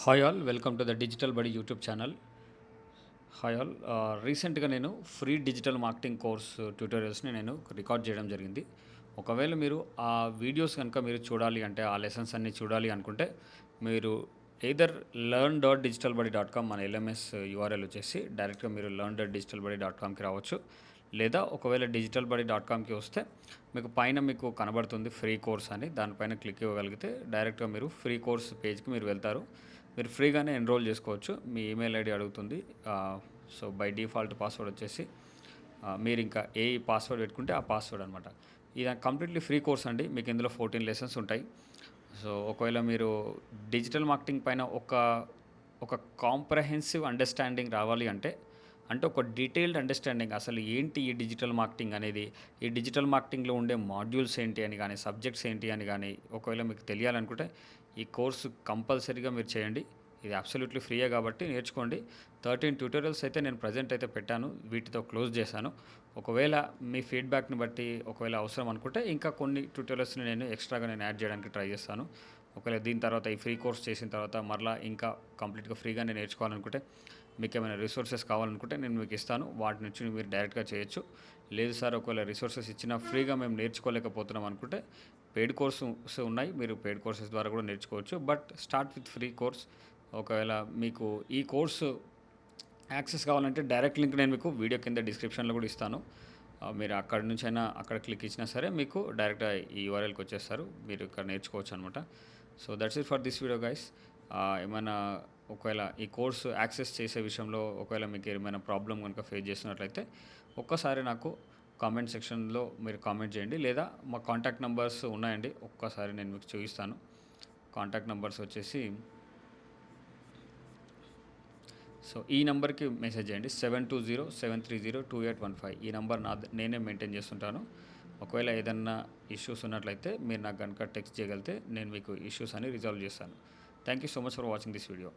Hi all welcome to the digital బడి YouTube channel. Hi all రీసెంట్గా నేను free digital marketing course ట్యూటోరియల్స్ని నేను record చేయడం జరిగింది. ఒకవేళ మీరు ఆ వీడియోస్ కనుక మీరు చూడాలి అంటే ఆ లెసన్స్ అన్నీ చూడాలి అనుకుంటే మీరు ఎయిదర్ learn.digitalbuddy.com మన ఎల్ఎంఎస్ యూఆర్ఎల్ వచ్చేసి డైరెక్ట్గా మీరు learn.digitalbuddy.comకి రావచ్చు. లేదా ఒకవేళ digitalbuddy.comకి వస్తే మీకు పైన మీకు కనబడుతుంది ఫ్రీ కోర్స్ అని, దానిపైన క్లిక్ ఇవ్వగలిగితే డైరెక్ట్గా మీరు ఫ్రీ కోర్స్ పేజ్కి మీరు వెళ్తారు. మీరు ఫ్రీగానే ఎన్రోల్ చేసుకోవచ్చు. మీ ఈమెయిల్ ఐడి అడుగుతుంది. సో బై డిఫాల్ట్ పాస్వర్డ్ వచ్చేసి మీరు ఇంకా ఏ పాస్వర్డ్ పెట్టుకుంటే ఆ పాస్వర్డ్ అనమాట. ఇది కంప్లీట్లీ ఫ్రీ కోర్స్ అండి. మీకు ఇందులో 14 లెసన్స్ ఉంటాయి. సో ఒకవేళ మీరు డిజిటల్ మార్కెటింగ్ పైన ఒక కాంప్రహెన్సివ్ అండర్స్టాండింగ్ రావాలి అంటే ఒక డీటెయిల్డ్ అండర్స్టాండింగ్ అసలు ఏంటి ఈ డిజిటల్ మార్కెటింగ్ అనేది, ఈ డిజిటల్ మార్కెటింగ్లో ఉండే మాడ్యూల్స్ ఏంటి అని కానీ, సబ్జెక్ట్స్ ఏంటి అని కానీ ఒకవేళ మీకు తెలియాలనుకుంటే ఈ కోర్సు కంపల్సరీగా మీరు చేయండి. ఇది అబ్సల్యూట్లీ ఫ్రీయే కాబట్టి నేర్చుకోండి. 13 ట్యూటోరియల్స్ అయితే నేను ప్రజెంట్ అయితే పెట్టాను, వీటితో క్లోజ్ చేశాను. ఒకవేళ మీ ఫీడ్బ్యాక్ని బట్టి ఒకవేళ అవసరం అనుకుంటే ఇంకా కొన్ని ట్యూటోరియల్స్ని నేను ఎక్స్ట్రాగా యాడ్ చేయడానికి ట్రై చేస్తాను. ఒకవేళ దీని తర్వాత ఈ ఫ్రీ కోర్స్ చేసిన తర్వాత మరలా ఇంకా కంప్లీట్గా ఫ్రీగా నేను నేర్చుకోవాలనుకుంటే, మీకు ఏమైనా రిసోర్సెస్ కావాలనుకుంటే నేను మీకు ఇస్తాను. వాటి నుంచి మీరు డైరెక్ట్గా చేయొచ్చు. లేదు సార్ ఒకవేళ రిసోర్సెస్ ఇచ్చినా ఫ్రీగా మేము నేర్చుకోలేకపోతున్నాం అనుకుంటే పెయిడ్ కోర్సెస్ ఉన్నాయి. మీరు పెయిడ్ కోర్సెస్ ద్వారా కూడా నేర్చుకోవచ్చు. But start with free course. ఒకవేళ మీకు ఈ కోర్సు యాక్సెస్ కావాలంటే డైరెక్ట్ లింక్ నేను మీకు వీడియో కింద డిస్క్రిప్షన్లో కూడా ఇస్తాను. మీరు అక్కడి నుంచైనా అక్కడ క్లిక్ ఇచ్చినా సరే మీకు డైరెక్ట్గా ఈ యూఆర్ఎల్కి వచ్చేస్తారు. మీరు ఇక్కడ నేర్చుకోవచ్చు అనమాట. So that's it for this video guys. ఏమైనా ఒకవేళ ఈ కోర్సు యాక్సెస్ చేసే విషయంలో ఒకవేళ మీకు ఏమైనా ప్రాబ్లం కనుక ఫేస్ చేస్తున్నట్లయితే ఒక్కసారి నాకు కామెంట్ సెక్షన్లో మీరు కామెంట్ చేయండి. లేదా మా కాంటాక్ట్ నెంబర్స్ ఉన్నాయండి, ఒక్కసారి నేను మీకు చూపిస్తాను. కాంటాక్ట్ నెంబర్స్ వచ్చేసి సో ఈ నెంబర్కి మెసేజ్ చేయండి. 7207302815. ఈ నెంబర్ నేనే మెయింటైన్ చేస్తుంటాను. ఒకవేళ ఏదన్నా ఇష్యూస్ ఉన్నట్లయితే మీరు నాకు కనుక టెక్స్ట్ చేయగలిగితే నేను మీకు ఇష్యూస్ అని రిజాల్వ్ చేస్తాను. Thank you so much for watching this video.